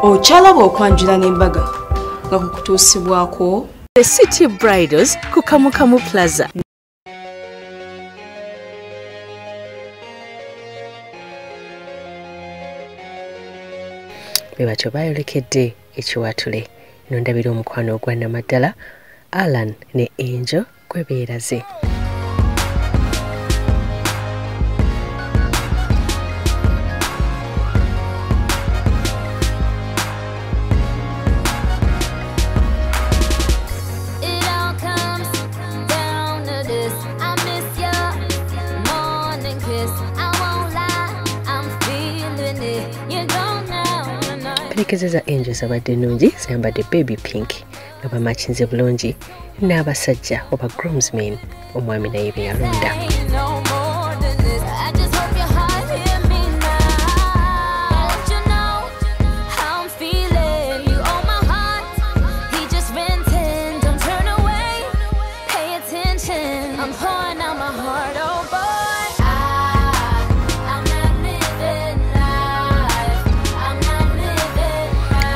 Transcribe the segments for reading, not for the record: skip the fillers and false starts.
Ochalaba okwanjula n'embaga nga kukutuusibwako The City Bridals ku Kamukamu Plaza. Bebatyo bayolekedde ekiwatule nondabira omukwano ogwa Namaddala Alan ne Angel kwebeeraze. Perekezeza Angels abadde nnungi zayambadde baby pink nga bamachinze bulungi n'abasajja oba groomsmen omwami naye be yalonda.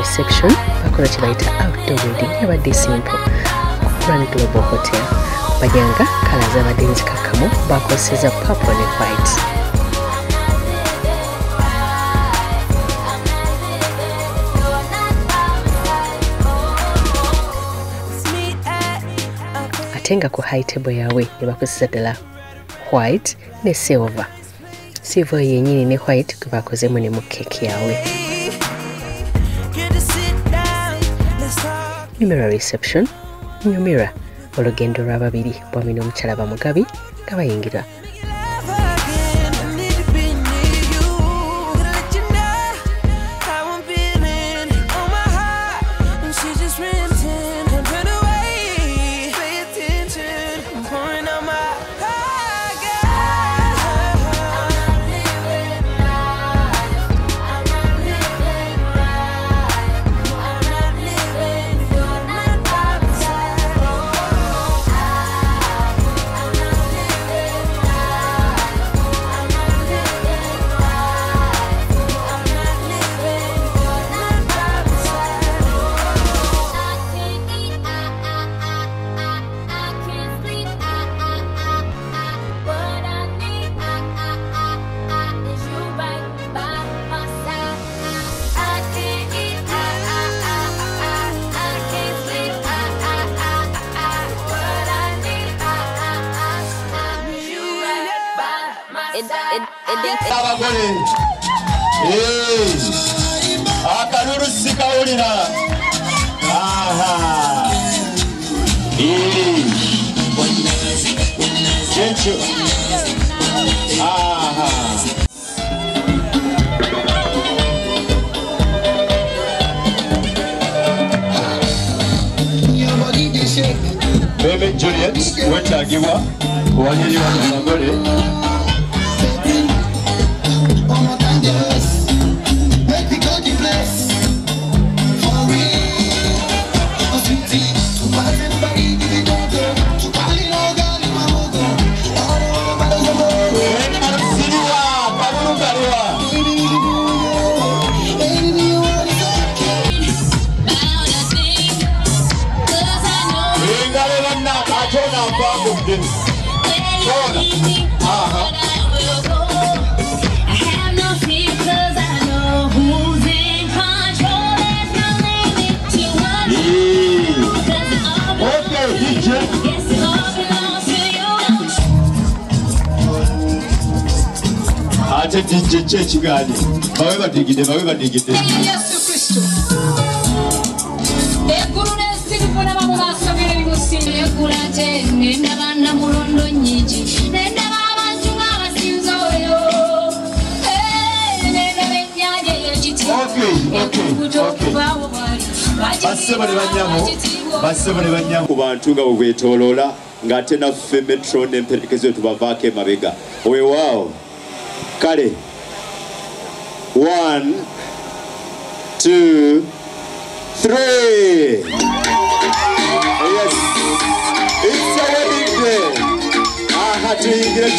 Reception bakola kye bayita outdoor wedding yabadde simple Grand Global Hotel bajanga kala zabadde nzikakkamu bakozeseza purple ne white. Ate nga ku high table yaabwe ne bakozesa ddala white ne silver. Silver yennyini ne white gwe bakozemu ne mu keeki yaabwe. Numero reception Nyumira olugendo lw'ababiri bwami n'omukyala Bamugabi nga bayingira. Akalulu sikawulira. Aha. Chencho. Aha. Baby Juliet, wetagiwa wanyiriwa n'abagole. Ate DJ chechigali bawe badigide Yesu Kristo eguru nesirikona bamubasobere bimusinde egulaje nenda bana mulondo nyiji nenda babantu abasinzo oyo nenda benyaje yechiti okay basebale banyamo ku bantu nga bwetolola ngate naffe metro n'emperekezo tubavaako emabega weewaawo kale 1 2 3 yes it's a wedding day aha tuyingire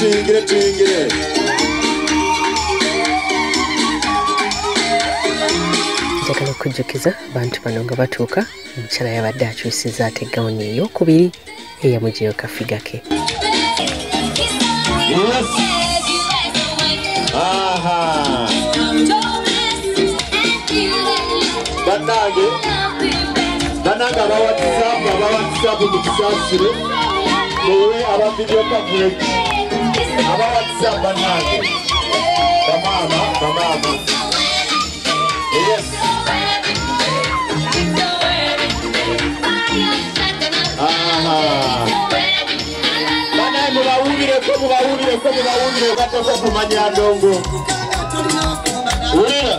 njagala okujjukiza bantu bano nga batuuka omukyala yabadde akyusiza ate gawuni ey'okubiri eyamugiyo kafiga ke. Bananga abawatisapu mu kisaasire muwe aba video coverage abawatisapu banange bamaama yes banaye mubawulireko gatoko kumanya ndongo wulira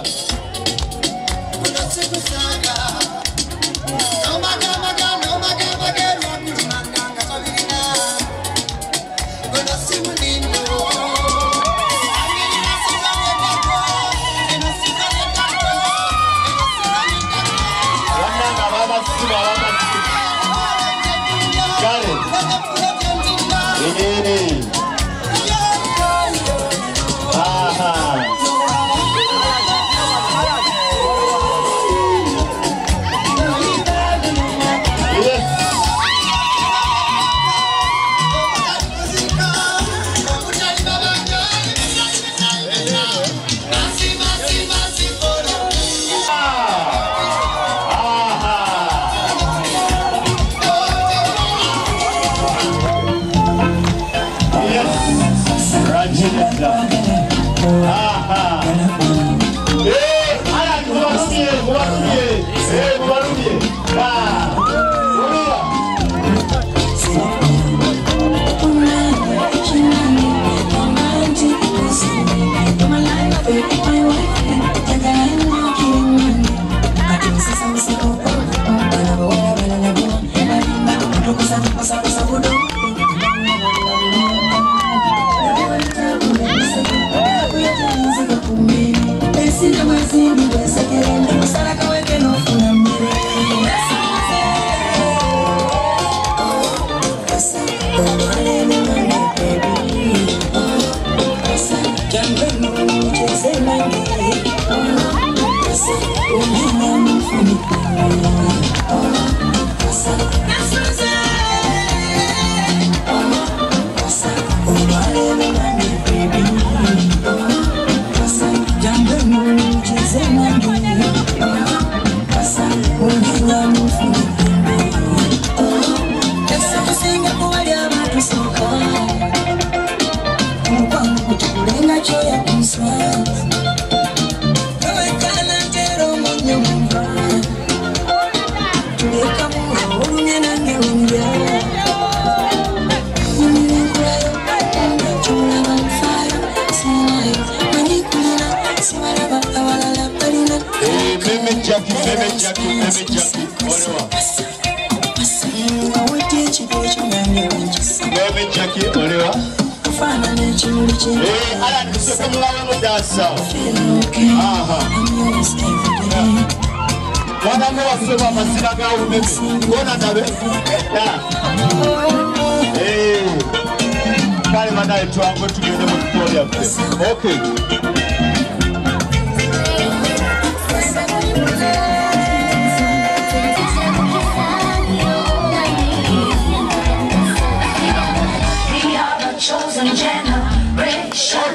Okay.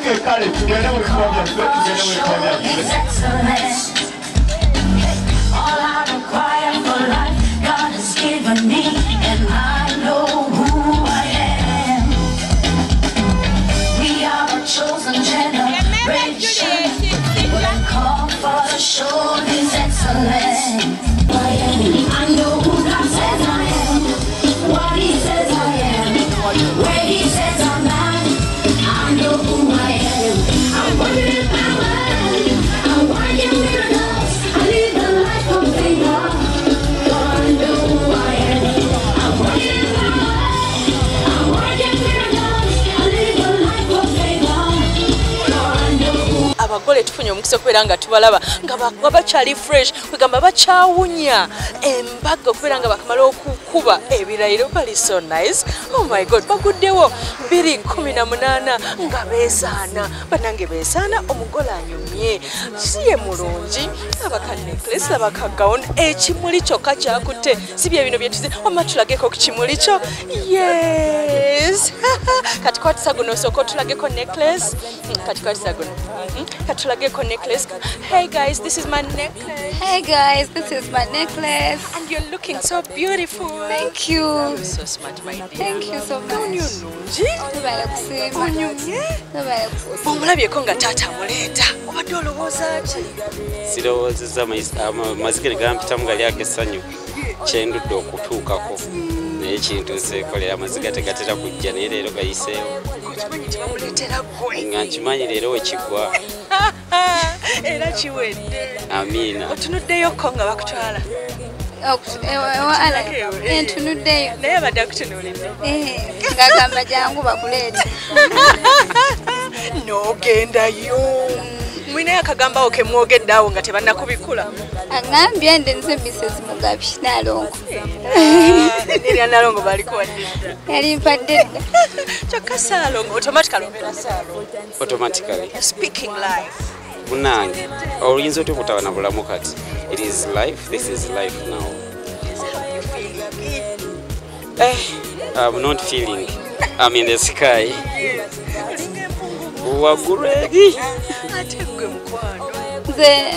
Okay, got it. Together with all I require for life, God has given me, and I know who I am. We are a chosen generation. We're called for to show His excellence. I know who God says I am, what He says I am, where He says I'm at. I know who I am. I'm walking in power. I'm walking miracles. I live a life of favor. I know who I am. I'm walking in power. I'm walking miracles. I live a life of favor. I know. Abagole tufunye omukisa okubeera nga tubalaba nga bakyali fresh kwegamba bakyawunya embaga okubeera nga bakamala kuba ebirayiro bali so nice. Oh my god, baguddewo 2:18 nga beesaana banange beesaana omugole anyumye siye mulungi abaka necklace abaka gown ekimuli kyokka kyakutte si bye bino byetuze wamma tulageko ku kimuli kyo. Yes. Kati kwatisa guno soko tulageko necklace. Kati kwatisa guno kati tulageko necklace. Hey guys, this is my necklace. Hey guys, this is my necklace. And you're looking so beautiful. Thank you. You're so smart, my dear. Thank you so much. Omulabyeko nga taata muleeta obadde olowooza ki? Sirowoozezza amazike ne gampitamu gali ag'essanyu kyendudde okutuukako naye kintuuseekolera amaziga tegatera kujja naye leero gayiseewo nga nkimanyi leero wekigwa era kiwedde. amiina Otunuddeyoko nga bakutwala Entunuddeyo naye abadde akutunuulidde ng'agamba jangu bakuleete. n'ogendayo mwinayo akagambawo ke mwogedde awo nga tebannakubikula. Aŋŋambye nde nze Mrs. Mugabi Nalongo. Nerya Nalongo balikuwadde Yali mpadde dda. kyokka Saalongo automatically obeera Saalongo. automatically Speaking life. munange oluyinza otya obutaba na bulamu kati. It is life, this is life now. I'm not feeling I'm in the sky. waggulu eri Ate gwe mukwano. Nze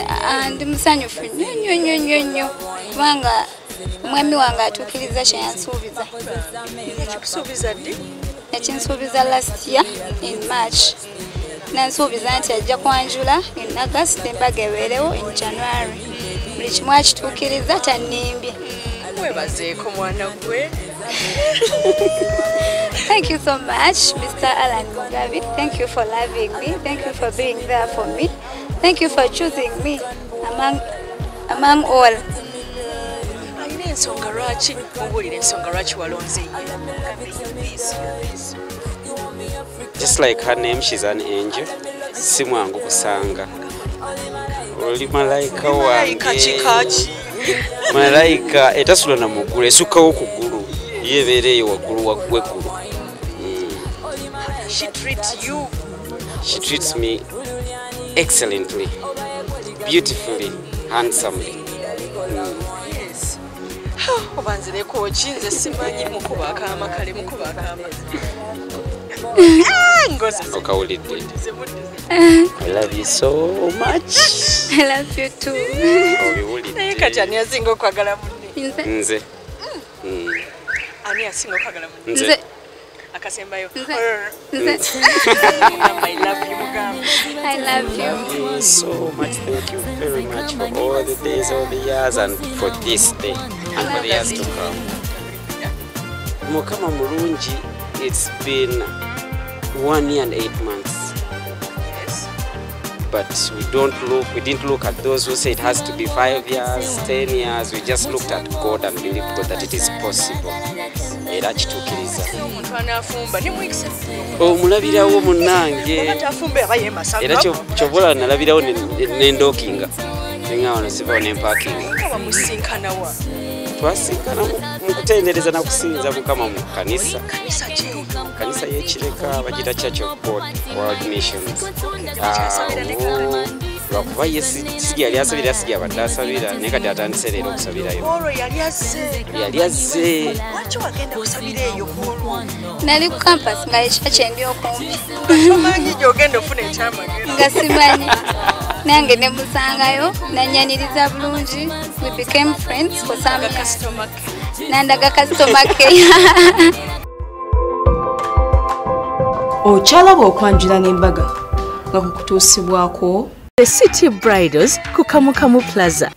ndi musanyufu nnyo kubanga omwami wange atuukiriza kye yansuubiza. Ekikusuubiza ddi? Ekinsuubiza last year in March. Nansuubiza nti ajja kwanjula in August embaga ebeerewo in January. Buli kimu akituukiriza tannimbye. Mwebazeeko mwana gwe. Thank you so much, Mr. Alan Mugabi. Thank you for loving me. Thank you for being there for me. Thank you for choosing me among all. Alina ensonga lwaki mubuulira ensonga lwaki walonze ye. just like her name, she's an angel. Si mwangu kusanga oli malayika wange. Malayika etasula na mugulu esukkawo ku ggulu yeebeereeyo waggulu w'eggulu. She treats you. She treats me excellently, beautifully, handsomely. Yes. Obanzireko okinze simanyi mukuba akaama kale mukuba akaama. Okawulidde. I love you so much. I love you too. Naye kati ani asinga okwagala munne? Nze. Ani asinga okwagala munne? Nze. Akasembayo. Nze. I love you mugamba. I love you so much. Thank you very much for all the days, all the years, and for this day, and for the years to come. Mukama mulungi, it's been 1 year and 8 months. Yes. But we didn't look at those who say it has to be 5 years, 10 years. We just looked at God and believed God that it is possible. Era kituukiriza. Omuntu anafumba ni mwikise. Omulabirawo munnange. Atafumba aba yemasanga. Era kyobola nalabirawo n'endookinga. Ngaawo nasibawo n'empaakinga. Wamusinkana wa? Twasinkana mu kutendereza na kusinza Mukama mu kanisa. Kanisa ki? Kanisa y'ekireka bagita Church of God World Missions. Lwakuba Yesu yali asabira sigi abadde asabira naye kati atandise leero okusabirayo. Olwo yali azze. Yali azze. Lwaki wagenda kusabira eyo olwo? nali ku campus nga ekika kyendi okumpi Tomanyi gy'ogenda ofuna ekyamagero. nga simanyi nange ne musangayo nanyaniriza bulungi. We became friends for some years. Customer care. Nandaga customer care. Okyalaba okwanjula n'embaga nga kukutuusibwako The City Bridals ku Kamukamu Plaza.